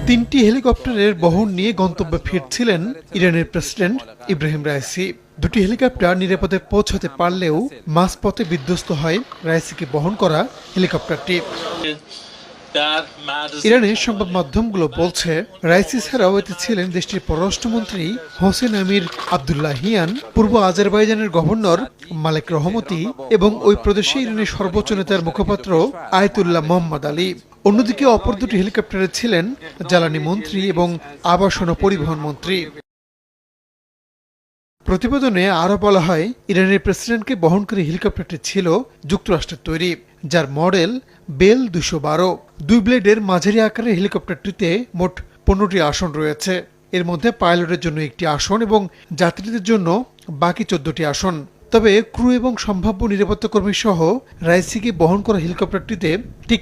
তিনটি হেলিকপ্টারের বহর নিয়ে গন্তব্যে ফিরছিলেন ইরানের প্রেসিডেন্ট ইব্রাহিম রাইসি। দুটি হেলিকপ্টার নিরাপদে পৌঁছাতে পারলেও মাঝপথে বিধ্বস্ত হয় রাইসিকে বহন করা হেলিকপ্টারটি। ইরানের সংবাদ মাধ্যমগুলো বলছে, রাইসি ছাড়াও এতে ছিলেন দেশটির পররাষ্ট্রমন্ত্রী হোসেন আমির আবদুল্লাহিয়ান, পূর্ব আজারবাইজানের গভর্নর মালেক রহমতি এবং ওই প্রদেশে ইরানের সর্বোচ্চ নেতার মুখপাত্র আয়াতুল্লাহ মোহাম্মদ আলী। অন্যদিকে অপর দুটি হেলিকপ্টারে ছিলেন জ্বালানি মন্ত্রী এবং আবাসন ও পরিবহন মন্ত্রী। প্রতিবেদনে আরও বলা হয়, ইরানের প্রেসিডেন্টকে বহনকারী হেলিকপ্টারটি ছিল যুক্তরাষ্ট্রের তৈরি, যার মডেল বেল 212। দুই ব্লেডের মাঝারি আকারের হেলিকপ্টারটিতে মোট 15টি আসন রয়েছে। এর মধ্যে পাইলটের জন্য একটি আসন এবং যাত্রীদের জন্য বাকি 14টি আসন। তবে ক্রু এবং সম্ভাব্য নিরাপত্তা কর্মী সহ রাইসিকে বহন করা হেলিকপ্টারটিতে ঠিক